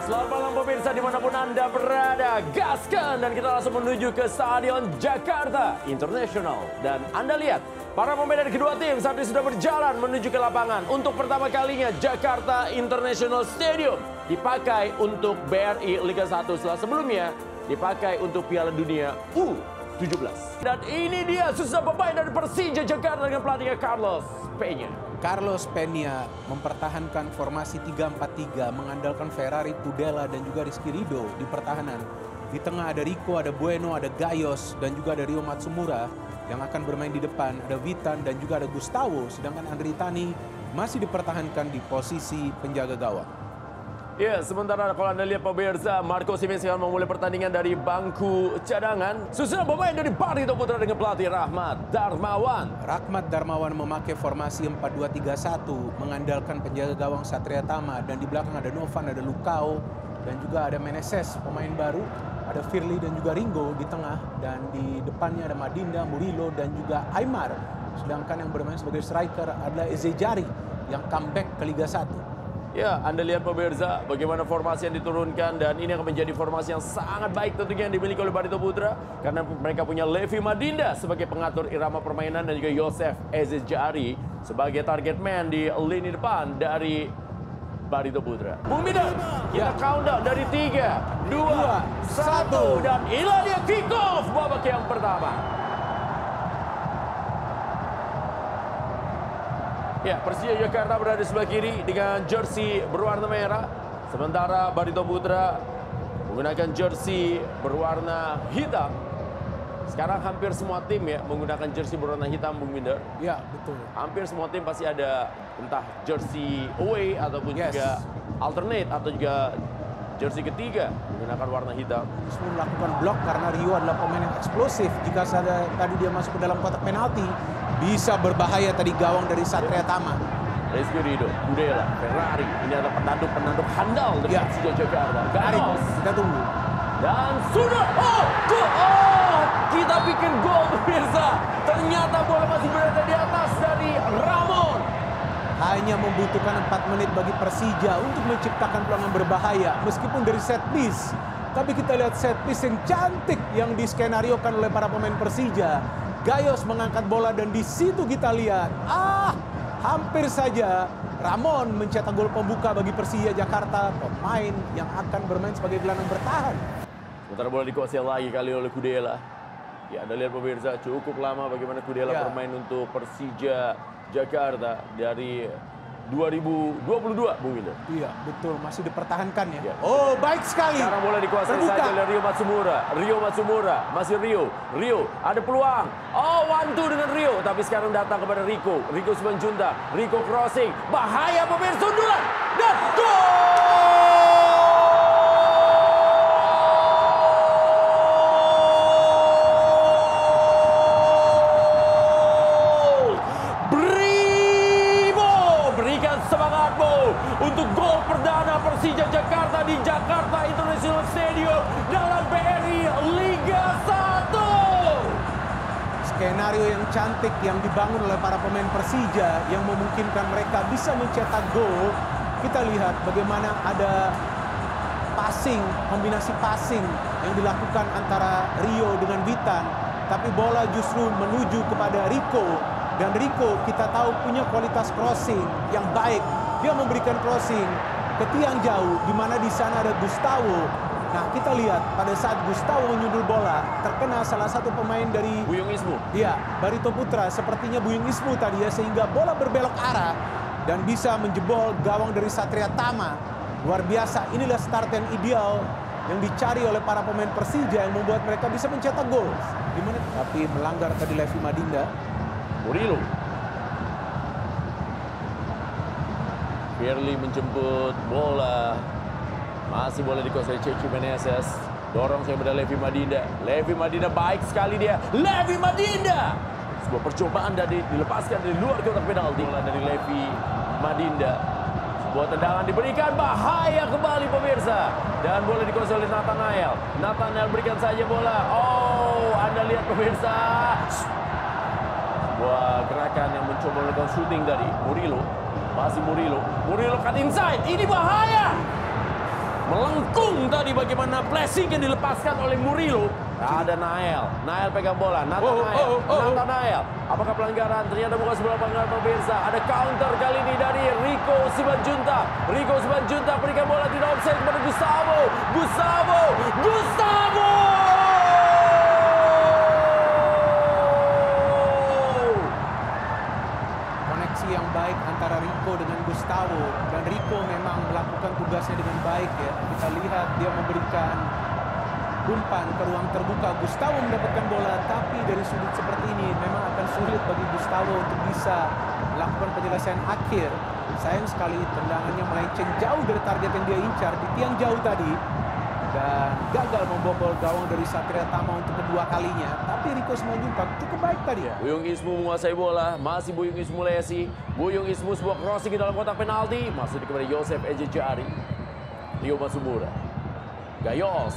Selamat malam pemirsa dimanapun Anda berada. Gaskan dan kita langsung menuju ke Stadion Jakarta International. Dan Anda lihat, para pemain dari kedua tim saat ini sudah berjalan menuju ke lapangan. Untuk pertama kalinya Jakarta International Stadium dipakai untuk BRI Liga 1 setelah sebelumnya dipakai untuk Piala Dunia U17. Dan ini dia susah pemain dari Persija Jakarta dengan pelatihnya Carlos Peña. Carlos Peña mempertahankan formasi 3-4-3, mengandalkan Ferrari, Tudela, dan juga Rizky Ridho di pertahanan. Di tengah ada Rico, ada Bueno, ada Gayos, dan juga ada Ryo Matsumura yang akan bermain di depan. Ada Witan dan juga ada Gustavo, sedangkan Andri Tani masih dipertahankan di posisi penjaga gawang. Ya, sementara kalau Anda lihat pemirsa, Marco Simic akan memulai pertandingan dari bangku cadangan. Susunan pemain dari Barito Putra dengan pelatih Rahmat Darmawan. Rahmat Darmawan memakai formasi 4-2-3-1, mengandalkan penjaga gawang Satria Tama, dan di belakang ada Novan, ada Lukao, dan juga ada Meneses, pemain baru. Ada Firly dan juga Ringo di tengah, dan di depannya ada Madinda, Murilo, dan juga Aymar. Sedangkan yang bermain sebagai striker adalah Eze Jari yang comeback ke Liga 1. Ya, Anda lihat pemirsa bagaimana formasi yang diturunkan, dan ini akan menjadi formasi yang sangat baik tentunya yang dimiliki oleh Barito Putra karena mereka punya Levi Madinda sebagai pengatur irama permainan dan juga Yosef Eze Jari sebagai target man di lini depan dari Barito Putra. Bung Midan, kita countdown dari 3, 2, 1 dan inilah dia kick off babak yang pertama. Ya, Persija Jakarta berada di sebelah kiri dengan jersey berwarna merah. Sementara Barito Putra menggunakan jersey berwarna hitam. Sekarang hampir semua tim ya menggunakan jersey berwarna hitam, Bung Minder. Ya, betul. Hampir semua tim pasti ada entah jersey away ataupun juga alternate atau juga jersey ketiga menggunakan warna hitam. Terus melakukan blok karena Rio adalah pemain yang eksplosif. Jika tadi dia masuk ke dalam kotak penalti, bisa berbahaya tadi gawang dari Satria Tama. Rizky Ridho, Tudela, Ferrari. Ini adalah penanduk handal dari Persija Jakarta. Garis. Kita tunggu. Dan sudah, kita bikin gol pemirsa. Ternyata bola masih berada di atas dari Ramon. Hanya membutuhkan 4 menit bagi Persija untuk menciptakan peluang yang berbahaya. Meskipun dari set piece. Tapi kita lihat set piece yang cantik yang diskenariokan oleh para pemain Persija. Gayos mengangkat bola dan di situ kita lihat, hampir saja Ramon mencetak gol pembuka bagi Persija Jakarta, pemain yang akan bermain sebagai gelandang bertahan. Sementara bola dikuasai lagi kali oleh Kudela. Ya, Anda lihat pemirsa, cukup lama bagaimana Kudela bermain untuk Persija Jakarta dari 2022, Bung Minder. Iya, betul. Masih dipertahankan ya. Oh, baik sekali. Sekarang bola dikuasai saja oleh Ryo Matsumura. Ryo Matsumura, masih Rio. Rio, ada peluang. Oh, 1-2 dengan Rio. Tapi sekarang datang kepada Rico. Rico Simanjuntak. Rico crossing. Bahaya pemirsa, sundulan. Dan gol! Untuk gol perdana Persija Jakarta di Jakarta International Stadium dalam BRI Liga 1. Skenario yang cantik yang dibangun oleh para pemain Persija yang memungkinkan mereka bisa mencetak gol. Kita lihat bagaimana ada passing, kombinasi passing yang dilakukan antara Rio dengan Witan. Tapi bola justru menuju kepada Rico. Dan Rico kita tahu punya kualitas crossing yang baik. Dia memberikan crossing ke tiang jauh, di mana di sana ada Gustavo. Nah, kita lihat pada saat Gustavo menyundul bola, terkena salah satu pemain dari Buyung Ismu. Iya, Barito Putra, sepertinya Buyung Ismu tadi ya, sehingga bola berbelok arah dan bisa menjebol gawang dari Satria Tama. Luar biasa, inilah start yang ideal yang dicari oleh para pemain Persija yang membuat mereka bisa mencetak gol. Tapi melanggar tadi Levi Madinda. Murilo. Firly menjemput bola. Masih bola dikuasai Ceci Meneses. Dorong saya pada Levi Madinda. Levi Madinda baik sekali dia. Levi Madinda. Sebuah percobaan dilepaskan dari luar kotak penalti. Bola dari Levi Madinda. Sebuah tendangan diberikan. Bahaya kembali pemirsa. Dan bola dikuasai oleh Nathanael. Nathanael berikan saja bola. Oh, Anda lihat pemirsa. Sebuah gerakan yang mencoba melakukan shooting dari Murilo. Masih Murilo. Murilo cut inside. Ini bahaya. Melengkung. Untung tadi bagaimana blessing yang dilepaskan oleh Murillo. Ada Nael pegang bola. Nathanael. Apakah pelanggaran? Ternyata bukan sebuah pelanggaran pemirsa. Ada counter kali ini dari Rico Simanjuntak. Berikan bola tidak offside kepada Gustavo. Koneksi yang baik antara Rico dengan Gustavo, dan Rico memang melakukan tugasnya dengan baik ya. Kita lihat dia memberikan umpan ke ruang terbuka. Gustavo mendapatkan bola, tapi dari sudut seperti ini memang akan sulit bagi Gustavo untuk bisa melakukan penyelesaian akhir. Sayang sekali tendangannya melenceng jauh dari target yang dia incar di tiang jauh tadi, dan gagal membobol gawang dari Satria Tama untuk kedua kalinya. Tapi Rico Simanjuntak cukup baik tadi ya. Buyung Ismu menguasai bola, masih Buyung Ismu Lesi. Buyung Ismu sebuah crossing di dalam kotak penalti, masuk kepada Yosef Ejejari. Rio Masumura, Gayos,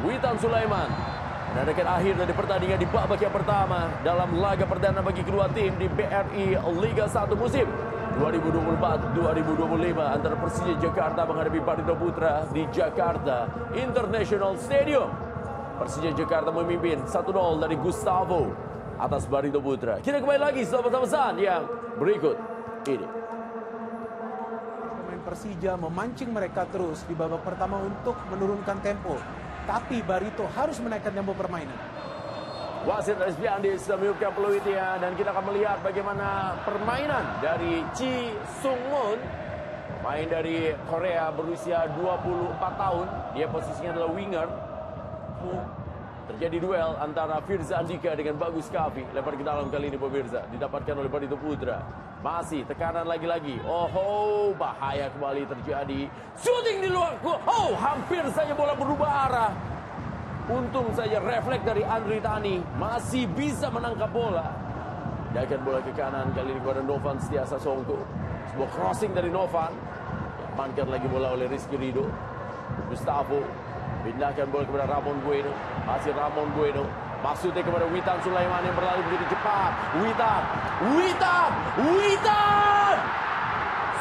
Witan Sulaiman. Menandakan akhir dari pertandingan di babak yang pertama dalam laga perdana bagi kedua tim di BRI Liga 1 musim 2024-2025 antara Persija Jakarta menghadapi Barito Putra di Jakarta International Stadium. Persija Jakarta memimpin 1-0 dari Gustavo atas Barito Putra. Kita kembali lagi setelah pesan-pesan yang berikut ini. Pemain Persija memancing mereka terus di babak pertama untuk menurunkan tempo. Tapi Barito harus menaikkan tempo permainan. Wasit Resbiandi sudah meniupkan peluitnya dan kita akan melihat bagaimana permainan dari Chi Sung-moon. Pemain dari Korea berusia 24 tahun. Dia posisinya adalah winger. Terjadi duel antara Firza Andika dengan Bagus Kavi. Lempar ke dalam kali ini pemirsa. Didapatkan oleh Barito Putra. Masih tekanan lagi-lagi. Oh, bahaya kembali terjadi. Shooting di luar. Oh, hampir saja bola berubah arah. Untung saja refleks dari Andri Tani. Masih bisa menangkap bola. Diakan bola ke kanan. Kali ini kepada Novan Setiasa Songko. Sebuah crossing dari Novan. Diamankan lagi bola oleh Rizky Ridho. Gustavo. Pindahkan bola kepada Ramon Bueno. Masih Ramon Bueno. Maksudnya kepada Witan Sulaiman yang berlari begitu cepat. Witan.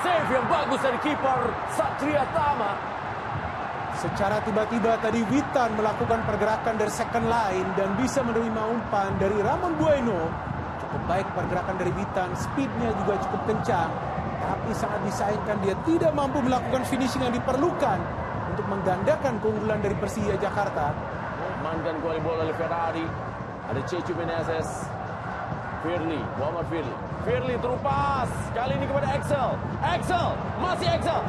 Save yang bagus dari kiper Satria Tama. Secara tiba-tiba tadi Witan melakukan pergerakan dari second line dan bisa menerima umpan dari Ramon Bueno. Cukup baik pergerakan dari Witan, speednya juga cukup kencang. Tapi sangat disayangkan dia tidak mampu melakukan finishing yang diperlukan untuk menggandakan keunggulan dari Persija Jakarta. Mankan kembali bola oleh Ferrari. Ada Cecu Meneses. Muhammad Firly terupas. Kali ini kepada Axel. Masih Axel.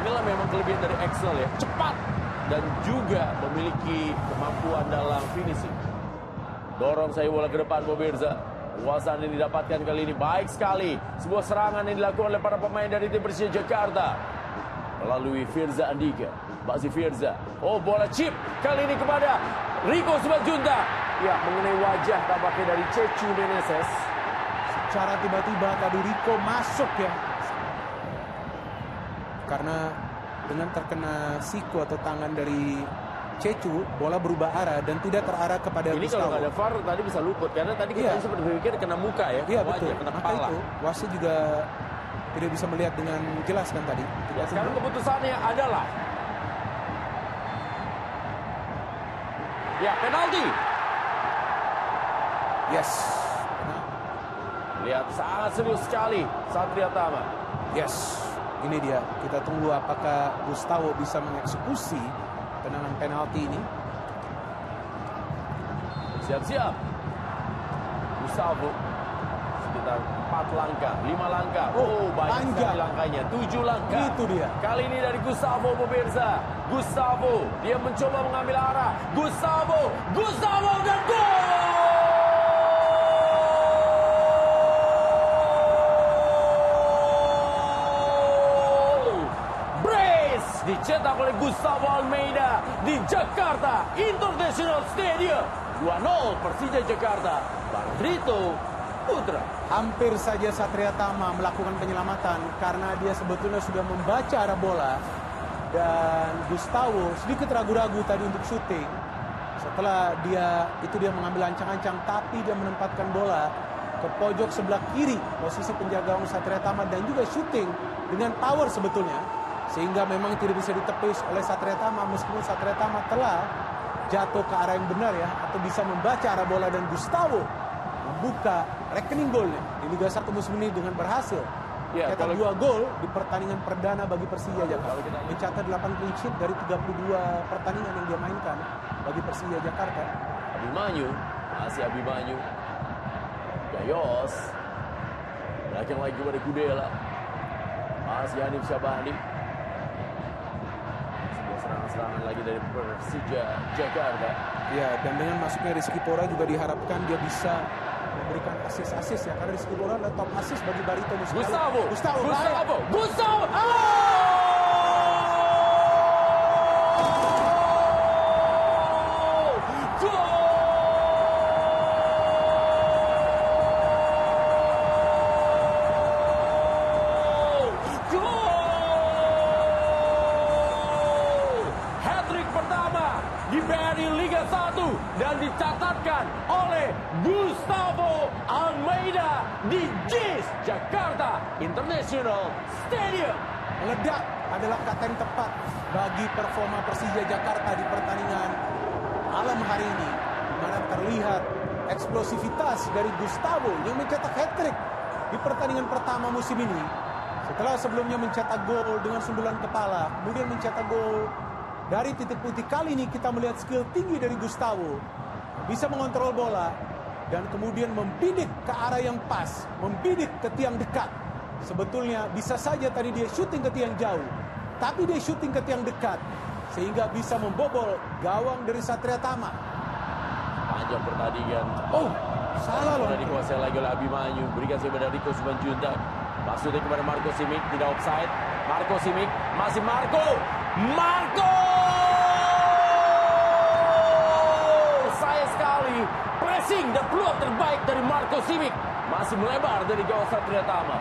Inilah memang kelebihan dari Axel ya. Cepat dan juga memiliki kemampuan dalam finishing. Dorong saya bola ke depan pemirsa. Kuasaan yang didapatkan kali ini baik sekali. Sebuah serangan yang dilakukan oleh para pemain dari tim Persija Jakarta. Melalui Firza Andika. Masih Firza. Oh, bola chip. Kali ini kepada Rico Simanjuntak. Ya, mengenai wajah tampaknya dari Cecu Meneses. Secara tiba-tiba tadi Rico masuk ya. Karena dengan terkena siku atau tangan dari Cecu, bola berubah arah dan tidak terarah kepada ini Gustavo. Kalau nggak ada VAR tadi bisa luput. Karena tadi kita sempat berpikir kena muka ya. Iya, wajah, betul. kena Maka kepala. itu wasit juga tidak bisa melihat dengan jelas kan tadi. Ya, sekarang keputusannya adalah ya, penalti. Yes. Lihat sangat serius sekali Satria Tama. Yes. Ini dia. Kita tunggu apakah Gustavo bisa mengeksekusi tendangan penalti ini. Siap-siap. Gustavo sekitar 4 langkah, 5 langkah. Oh, banyak sekali langkahnya. 7 langkah. Itu dia. Kali ini dari Gustavo pemirsa. Gustavo, dia mencoba mengambil arah. Gustavo dan gol! Brace dicetak oleh Gustavo Almeida di Jakarta International Stadium. 2-0 Persija Jakarta. Barito Putra. Hampir saja Satria Tama melakukan penyelamatan karena dia sebetulnya sudah membaca arah bola. Dan Gustavo sedikit ragu-ragu tadi untuk syuting. Setelah dia mengambil ancang-ancang, tapi dia menempatkan bola ke pojok sebelah kiri posisi penjaga gawang Satria Tama dan juga syuting dengan power sebetulnya. sehingga memang tidak bisa ditepis oleh Satria Tama, meskipun Satria Tama telah jatuh ke arah yang benar ya, atau bisa membaca arah bola, dan Gustavo membuka rekening golnya di Liga 1 musim ini dengan berhasil cetak 2 gol di pertandingan perdana bagi Persija Jakarta. Mencatat 8 clean sheet dari 32 pertandingan yang dia mainkan bagi Persija Jakarta. Abimanyu, masih Abimanyu. Gayos. Belakang lagi kepada Kudela. Masih Hanif Syabani. Sebuah serangan-serangan lagi dari Persija Jakarta. Ya, dan dengan masuknya Rizky Pora juga diharapkan dia bisa memberikan asis-asis ya, karena Rizky Pora adalah top asis bagi Barito musim lalu. Gustavo. Hat-trick pertama di BRI Liga 1 dan dicatatkan oleh Gustavo Almeida di JIS Jakarta International Stadium. Meledak adalah kata yang tepat bagi performa Persija Jakarta di pertandingan malam hari ini, di mana terlihat eksplosivitas dari Gustavo yang mencetak hat-trick di pertandingan pertama musim ini. Setelah sebelumnya mencetak gol dengan sundulan kepala, kemudian mencetak gol dari titik putih. Kali ini kita melihat skill tinggi dari Gustavo, bisa mengontrol bola dan kemudian membidik ke arah yang pas, membidik ke tiang dekat. Sebetulnya bisa saja tadi dia syuting ke tiang jauh, tapi dia syuting ke tiang dekat sehingga bisa membobol gawang dari Satria Tama. Panjang pertandingan. Salah loh. Sudah dikuasai lagi oleh Abimanyu. Berikan kepada Rico Simanjuntak. Maksudnya kepada Marco Simic, tidak offside. Marco Simic, masih Marco. Sayang sekali. Pressing dan peluang terbaik dari Marco Simic masih melebar dari gawang Satria Tama.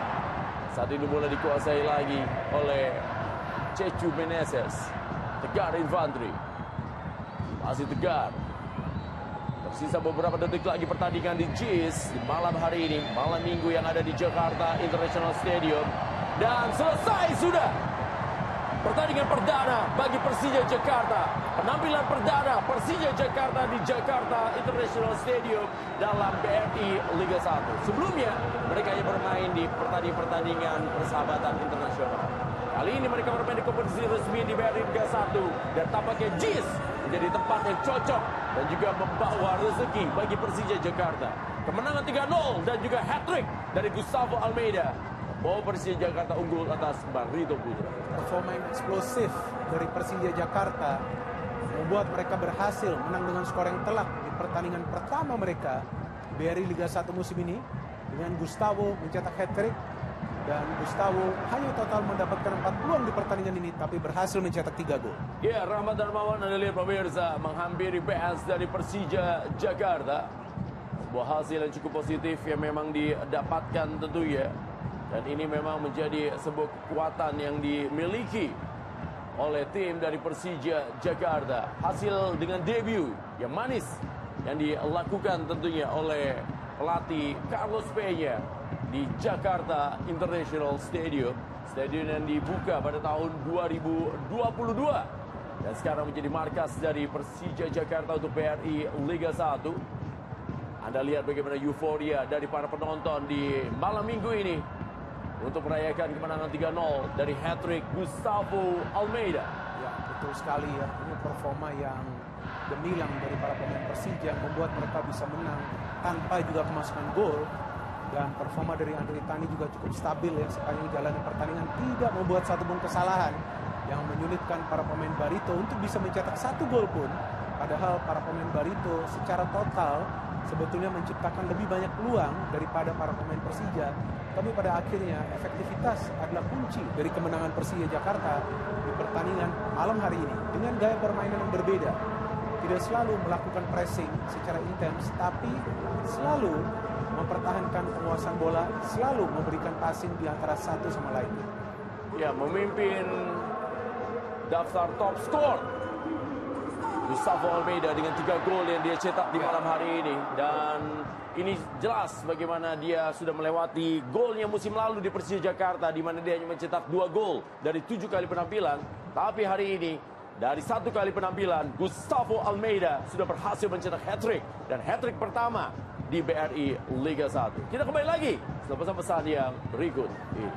Saat ini bola dikuasai lagi oleh Cecu Meneses. Tegar Infantri. Masih Tegar. Tersisa beberapa detik lagi pertandingan di JIS di malam hari ini, malam minggu yang ada di Jakarta International Stadium. Dan selesai sudah pertandingan perdana bagi Persija Jakarta. Penampilan perdana Persija Jakarta di Jakarta International Stadium dalam BRI Liga 1. Sebelumnya mereka hanya bermain di pertandingan persahabatan internasional. Kali ini mereka bermain di kompetisi resmi di BRI Liga 1 dan tampaknya JIS menjadi tempat yang cocok dan juga membawa rezeki bagi Persija Jakarta. Kemenangan 3-0 dan juga hat-trick dari Gustavo Almeida membawa Persija Jakarta unggul atas Barito Putra. Performa yang eksplosif dari Persija Jakarta membuat mereka berhasil menang dengan skor yang telak di pertandingan pertama mereka BRI Liga 1 musim ini, dengan Gustavo mencetak hat-trick. Dan Gustavo hanya total mendapatkan 4 peluang di pertandingan ini, tapi berhasil mencetak 3 gol. Ya, Rahmat Darmawan, Anda lihat pemirsa, menghampiri PS dari Persija Jakarta. Sebuah hasil yang cukup positif yang memang didapatkan tentunya. Dan ini memang menjadi sebuah kekuatan yang dimiliki oleh tim dari Persija Jakarta. Hasil dengan debut yang manis yang dilakukan tentunya oleh pelatih Carlos Peña di Jakarta International Stadium. Stadion yang dibuka pada tahun 2022 dan sekarang menjadi markas dari Persija Jakarta untuk BRI Liga 1. Anda lihat bagaimana euforia dari para penonton di malam minggu ini untuk merayakan kemenangan 3-0 dari hat-trick Gustavo Almeida. Ya, betul sekali ya. Ini performa yang gemilang dari para pemain Persija membuat mereka bisa menang tanpa juga kemasukan gol. Dan performa dari Andri Tani juga cukup stabil ya, sepanjang jalan pertandingan tidak membuat satu pun kesalahan yang menyulitkan para pemain Barito untuk bisa mencetak 1 gol pun. Padahal para pemain Barito secara total sebetulnya menciptakan lebih banyak peluang daripada para pemain Persija. Tapi pada akhirnya efektivitas adalah kunci dari kemenangan Persija Jakarta di pertandingan malam hari ini. Dengan gaya permainan yang berbeda, tidak selalu melakukan pressing secara intens, tapi selalu mempertahankan penguasaan bola, selalu memberikan passing di antara satu sama lain. Ya, memimpin daftar top skor Gustavo Almeida dengan 3 gol yang dia cetak di malam hari ini. Dan ini jelas bagaimana dia sudah melewati golnya musim lalu di Persija Jakarta, di mana dia hanya mencetak 2 gol dari 7 kali penampilan. Tapi hari ini dari 1 kali penampilan, Gustavo Almeida sudah berhasil mencetak hat-trick. Dan hat-trick pertama di BRI Liga 1. Kita kembali lagi setelah pesan-pesan yang berikut ini.